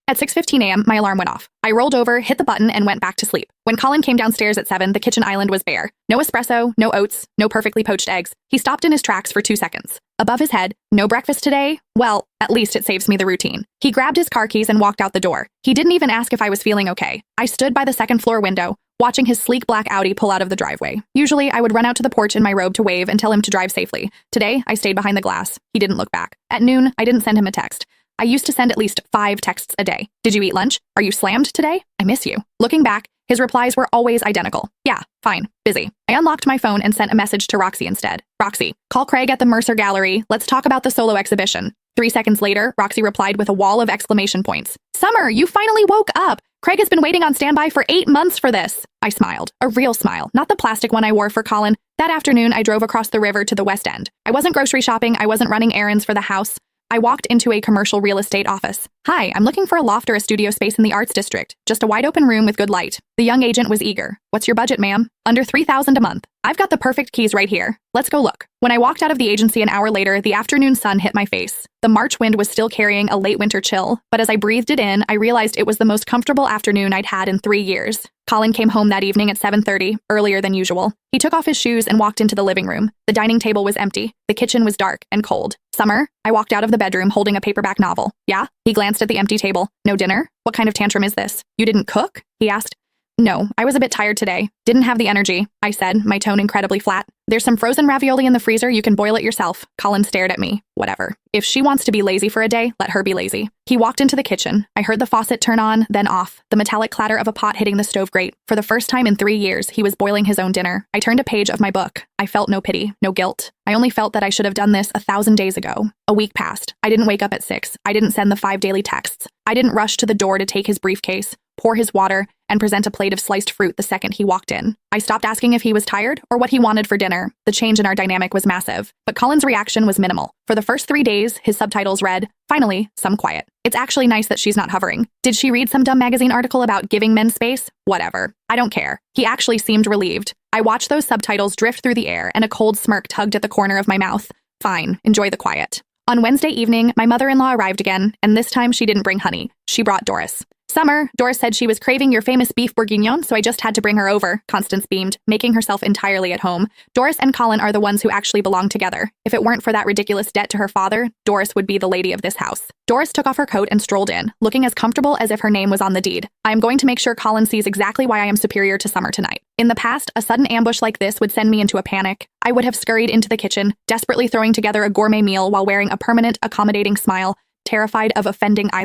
At 6:15 a.m., my alarm went off. I rolled over, hit the button, and went back to sleep. When Colin came downstairs at 7, the kitchen island was bare. No espresso, no oats, no perfectly poached eggs. He stopped in his tracks for 2 seconds. Above his head, no breakfast today? Well, at least it saves me the routine. He grabbed his car keys and walked out the door. He didn't even ask if I was feeling okay. I stood by the second-floor window, watching his sleek black Audi pull out of the driveway. Usually, I would run out to the porch in my robe to wave and tell him to drive safely. Today, I stayed behind the glass. He didn't look back. At noon, I didn't send him a text. I used to send at least 5 texts a day. Did you eat lunch? Are you slammed today? I miss you. Looking back, his replies were always identical. Yeah, fine, busy. I unlocked my phone and sent a message to Roxy instead. Roxy, call Craig at the Mercer Gallery. Let's talk about the solo exhibition. 3 seconds later, Roxy replied with a wall of exclamation points. Summer, you finally woke up. Craig has been waiting on standby for 8 months for this. I smiled. A real smile, not the plastic one I wore for Colin. That afternoon, I drove across the river to the West End. I wasn't grocery shopping. I wasn't running errands for the house. I walked into a commercial real estate office. Hi, I'm looking for a loft or a studio space in the arts district. Just a wide open room with good light. The young agent was eager. What's your budget, ma'am? Under $3,000 a month. I've got the perfect keys right here. Let's go look. When I walked out of the agency an hour later, the afternoon sun hit my face. The March wind was still carrying a late winter chill, but as I breathed it in, I realized it was the most comfortable afternoon I'd had in 3 years. Colin came home that evening at 7:30, earlier than usual. He took off his shoes and walked into the living room. The dining table was empty. The kitchen was dark and cold. Summer? I walked out of the bedroom holding a paperback novel. Yeah? He glanced at the empty table. No dinner? What kind of tantrum is this? You didn't cook? He asked. No, I was a bit tired today. Didn't have the energy, I said, my tone incredibly flat. There's some frozen ravioli in the freezer. You can boil it yourself. Colin stared at me. Whatever. If she wants to be lazy for a day, let her be lazy. He walked into the kitchen. I heard the faucet turn on, then off, the metallic clatter of a pot hitting the stove grate. For the first time in 3 years, he was boiling his own dinner. I turned a page of my book. I felt no pity, no guilt. I only felt that I should have done this 1,000 days ago. A week passed. I didn't wake up at 6. I didn't send the 5 daily texts. I didn't rush to the door to take his briefcase, pour his water, and present a plate of sliced fruit the second he walked in. I stopped asking if he was tired or what he wanted for dinner. The change in our dynamic was massive, but Colin's reaction was minimal. For the first 3 days, his subtitles read, "Finally, some quiet. It's actually nice that she's not hovering. Did she read some dumb magazine article about giving men space? Whatever. I don't care." He actually seemed relieved. I watched those subtitles drift through the air, and a cold smirk tugged at the corner of my mouth. Fine, enjoy the quiet. On Wednesday evening, my mother-in-law arrived again, and this time she didn't bring honey. She brought Doris. Summer, Doris said she was craving your famous beef bourguignon, so I just had to bring her over, Constance beamed, making herself entirely at home. Doris and Colin are the ones who actually belong together. If it weren't for that ridiculous debt to her father, Doris would be the lady of this house. Doris took off her coat and strolled in, looking as comfortable as if her name was on the deed. I am going to make sure Colin sees exactly why I am superior to Summer tonight. In the past, a sudden ambush like this would send me into a panic. I would have scurried into the kitchen, desperately throwing together a gourmet meal while wearing a permanent, accommodating smile, terrified of offending either